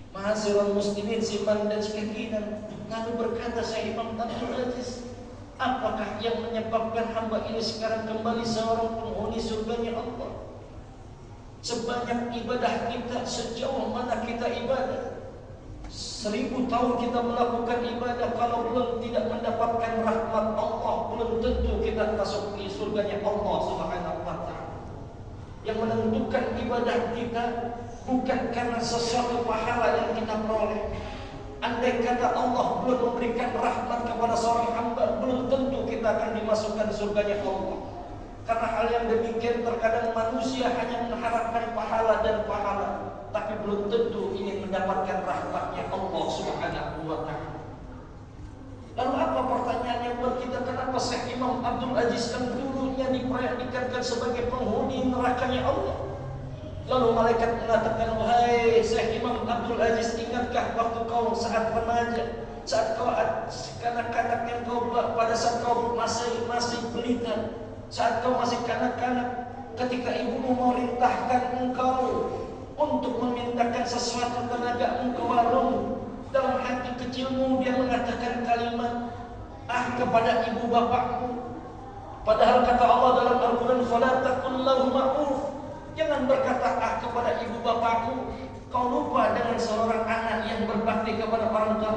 Ma'asyiral muslimin siman dan sekalian, lalu berkata Syekh Imam Abdul Aziz, apakah yang menyebabkan hamba ini sekarang kembali seorang penghuni surganya Allah? Sebanyak ibadah kita, sejauh mana kita ibadah, 1000 tahun kita melakukan ibadah, kalau belum tidak mendapatkan rahmat Allah, belum tentu kita masuk di surganya Allah Subhanahu wa ta'ala. Yang menentukan ibadah kita bukan karena sesuatu pahala yang kita peroleh. Andai kata Allah belum memberikan rahmat kepada seorang hamba, belum tentu kita akan dimasukkan surganya Allah. Karena hal yang demikian terkadang manusia hanya mengharapkan pahala dan pahala, tapi belum tentu ingin mendapatkan rahmatnya Allah Subhanahu wa ta'ala. Lalu apa pertanyaannya buat kita? Kenapa Syekh Imam Abdul Aziz yang dulunya diperhatikan sebagai penghuni nerakanya Allah? Lalu malaikat mengatakan, wahai Syekh Imam Abdul Aziz, ingatkah waktu kau saat remaja, saat kau kanak-kanak yang kau pada saat kau masih belita, saat kau masih kanak-kanak, ketika ibumu memerintahkan engkau untuk memintakan sesuatu tenagamu ke warung, dalam hati kecilmu dia mengatakan kalimat kepada ibu bapakmu. Padahal kata Allah dalam Al-Quran, fala taqul lahum ma'ruf, jangan berkata kepada ibu bapakmu. Kau lupa dengan seorang anak yang berbakti kepada orang tua.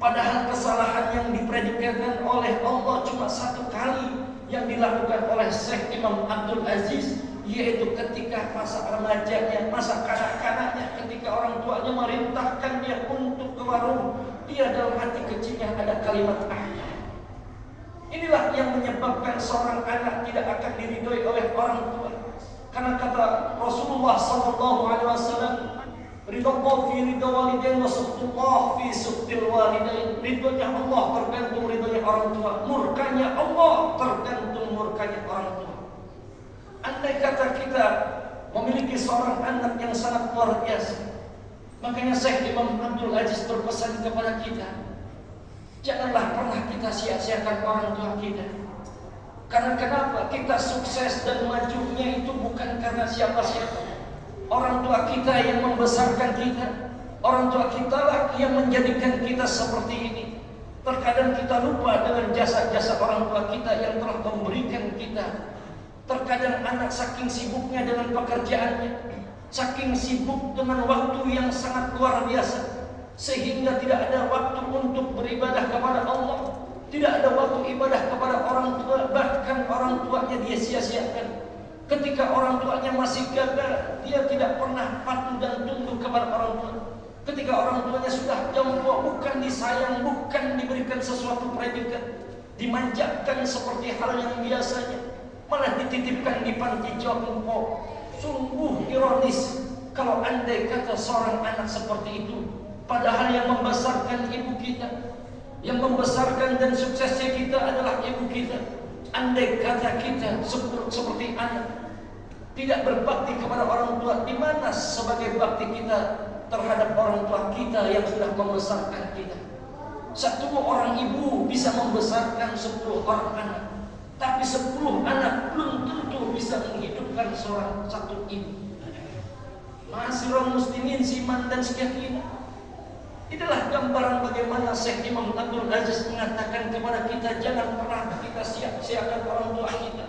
Padahal kesalahan yang dipredikatkan oleh Allah cuma satu kali yang dilakukan oleh Syekh Imam Abdul Aziz, yaitu ketika masa remajanya, masa kanak-kanaknya, ketika orang tuanya merintahkan dia untuk ke warung, dia dalam hati kecilnya ada kalimat Inilah yang menyebabkan seorang anak tidak akan diridhoi oleh orang tua. Karena kata Rasulullah SAW, ridha fi ridha walidain wa suhtullah fi suhtil walidain. Ridhonya Allah tergantung ridhonya orang tua, murkanya Allah tergantung murkanya orang tua. Andai kata kita memiliki seorang anak yang sangat luar biasa, makanya Syekh Imam Abdul Aziz berpesan kepada kita, janganlah pernah kita sia-siakan orang tua kita. Karena kenapa? Kita sukses dan majunya itu bukan karena siapa-siapa. Orang tua kita yang membesarkan kita, orang tua kita lah yang menjadikan kita seperti ini. Terkadang kita lupa dengan jasa-jasa orang tua kita yang telah memberikan kita. Terkadang anak saking sibuknya dengan pekerjaannya, saking sibuk dengan waktu yang sangat luar biasa, sehingga tidak ada waktu untuk beribadah kepada Allah, tidak ada waktu ibadah kepada orang tua, bahkan orang tuanya dia sia-siakan. Ketika orang tuanya masih gagal, dia tidak pernah patuh dan tunduk kepada orang tua. Ketika orang tuanya sudah jauh tua, bukan disayang, bukan diberikan sesuatu predikat, dimanjakan seperti hal yang biasanya, malah dititipkan di panti jompo. Sungguh ironis kalau andai kata seorang anak seperti itu, padahal yang membesarkan ibu kita, yang membesarkan dan suksesnya kita adalah ibu kita. Andai kata kita seperti anak, tidak berbakti kepada orang tua, di mana sebagai bakti kita terhadap orang tua kita yang sudah membesarkan kita? Satu orang ibu bisa membesarkan 10 orang anak, tapi 10 anak belum tentu bisa menghidupkan satu ibu. Ma'asyiral muslimin siman dan sekalian, itulah gambaran bagaimana Syekh Imam Abdul Aziz mengatakan kepada kita, jangan pernah kita sia-siakan orang tua kita.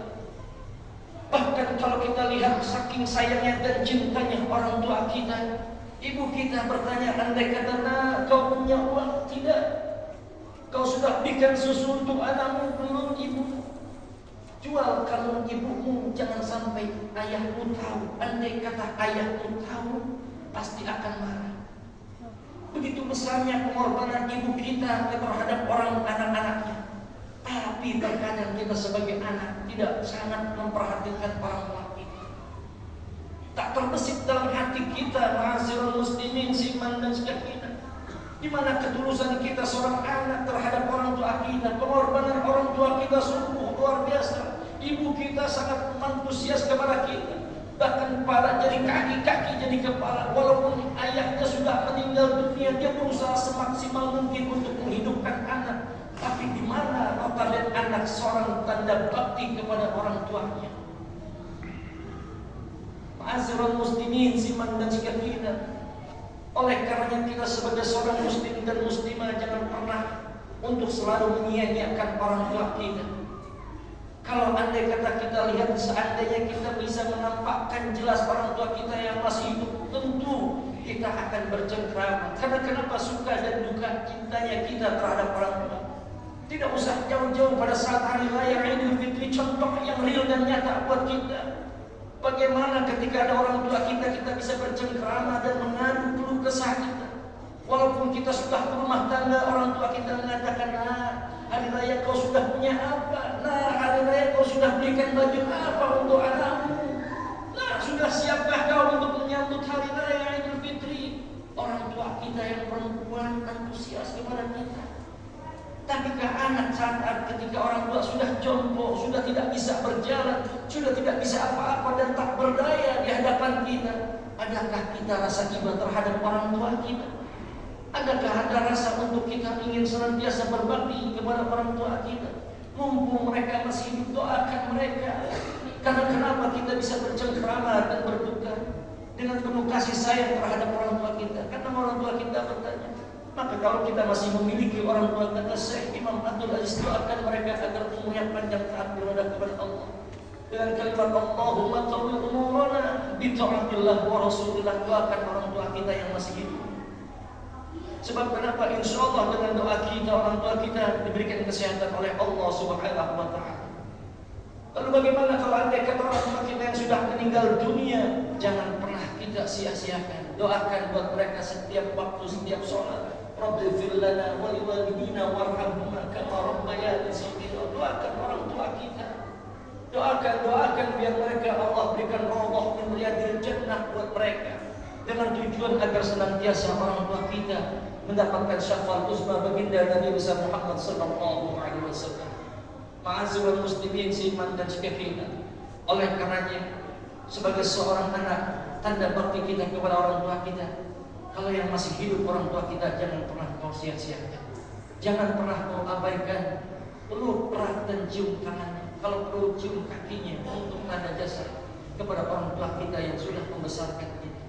Bahkan kalau kita lihat saking sayangnya dan cintanya orang tua kita, ibu kita bertanya, andai kata kau punya uang? Tidak. Kau sudah belikan susu untuk anakmu? Belum, ibu. Jual kalung ibumu, jangan sampai ayahmu tahu. Andai kata ayahmu tahu, pasti akan marah. Begitu besarnya pengorbanan ibu kita terhadap orang anak-anaknya. Tapi terkadang kita sebagai anak tidak sangat memperhatikan orang tua kita. Tak terbesit dalam hati kita, ma'asyiral muslimin siman dan sekalian, di mana ketulusan kita seorang anak terhadap orang tua kita. Pengorbanan orang tua kita sungguh luar biasa. Ibu kita sangat antusias kepada kita, bahkan kepala jadi kaki jadi kepala. Walaupun ayahnya sudah meninggal dunia, dia berusaha semaksimal mungkin untuk menghidupkan anak. Tapi di mana notabene anak seorang tanda bakti kepada orang tuanya? Ma'asyiral muslimin siman dan sekalian, Oleh karenanya kita sebagai seorang muslim dan muslimah jangan pernah untuk selalu menyia-nyiakan orang tua kita. Kalau andai kata kita lihat, seandainya kita bisa menampakkan jelas orang tua kita yang masih hidup, tentu kita akan bercengkrama. Karena kenapa? Suka dan duka cintanya kita terhadap orang tua. Tidak usah jauh-jauh pada saat hari raya Idul Fitri, contoh yang real dan nyata buat kita. Bagaimana ketika ada orang tua kita bisa bercengkrama dan mengadu keluh kesah kita. Walaupun kita sudah berumah tangga, orang tua kita mengatakan, nah hari raya kau sudah punya apa? Nah hari raya kau sudah belikan baju apa untuk anakmu? Nah sudah siapkah kau untuk menyambut hari raya Idul Fitri? Orang tua kita yang perempuan antusias kepada kita. Tapi anak saat ketika orang tua sudah jompo, sudah tidak bisa berjalan, sudah tidak bisa apa-apa dan tak berdaya di hadapan kita, adakah kita rasa iba terhadap orang tua kita? Adakah ada rasa untuk kita ingin senantiasa berbakti kepada orang tua kita? Mumpung mereka masih hidup, doakan mereka. Karena kenapa kita bisa bercengkrama dan berduka dengan penuh kasih sayang terhadap orang tua kita? Karena orang tua kita bertanya. Maka kalau kita masih memiliki orang tua, kata Syekh Imam Abdul Aziz, doakan mereka agar umurnya panjang taat beribadah kepada Allah dengan kalimat Allahumma tawil umurana bi ta'atillah wa rasulillah. Doakan orang tua kita yang masih hidup. Sebab kenapa? Insya Allah dengan doa kita, orang tua kita diberikan kesehatan oleh Allah Subhanahu wa ta'ala. Lalu bagaimana kalau andai kata orang tua kita yang sudah meninggal dunia? Jangan pernah kita sia-siakan. Doakan buat mereka setiap waktu, setiap sholat. Rabbi fir lana wa liwalidina warhamhuma kama rabbayani shaghira. Doakan orang tua kita. Doakan biar mereka Allah berikan ridha min riyadil jannah buat mereka. Dengan tujuan agar senantiasa orang tua kita mendapatkan syafaat uzma baginda Nabi besar Muhammad sallallahu alaihi wasallam. Ma'azirul muslimin siman dan sebagainya. Oleh karenanya sebagai seorang anak, tanda bakti kita kepada orang tua kita, kalau yang masih hidup orang tua kita, jangan pernah kau sia-siakan. Jangan pernah kau abaikan. Peluk erat dan cium tangannya, kalau perlu cium kakinya untuk tanda jasa kepada orang tua kita yang sudah membesarkan kita.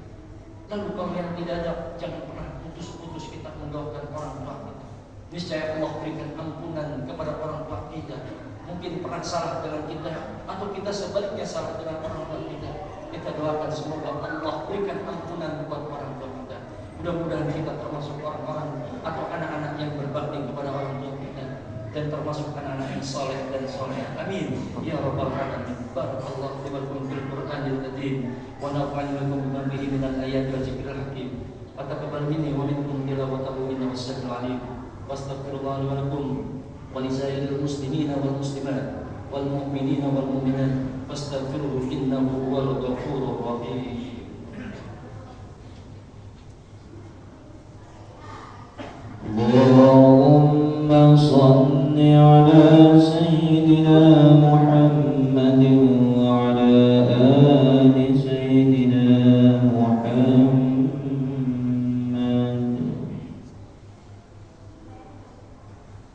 Lalu kalau yang tidak ada, jangan pernah putus-putus kita mendoakan orang tua kita. Niscaya Allah berikan ampunan kepada orang tua kita. Mungkin pernah salah dengan kita, atau kita sebaliknya salah dengan orang tua kita. Kita doakan semoga Allah berikan ampunan buat orang tua kita. Mudah-mudahan kita termasuk orang-orang atau anak-anak yang berbakti kepada orang tua kita, dan termasuk anak-anak yang soleh dan soleh. Amin ya rabbal alamin. Barakallahu lakum fil Qur'anil karim wa nafa'ani lakum bima fihi minal ayati wa dzikril hakim. Wa taqabbal minni wa minkum tilawatahu innahu as-sami'ul 'alim. Wastaghfirullah li wa lakum wa li sa'iril muslimina wal muslimat wal mu'minina wal mu'minat. Fastaghfiruhu innahu huwal ghafurur rahim.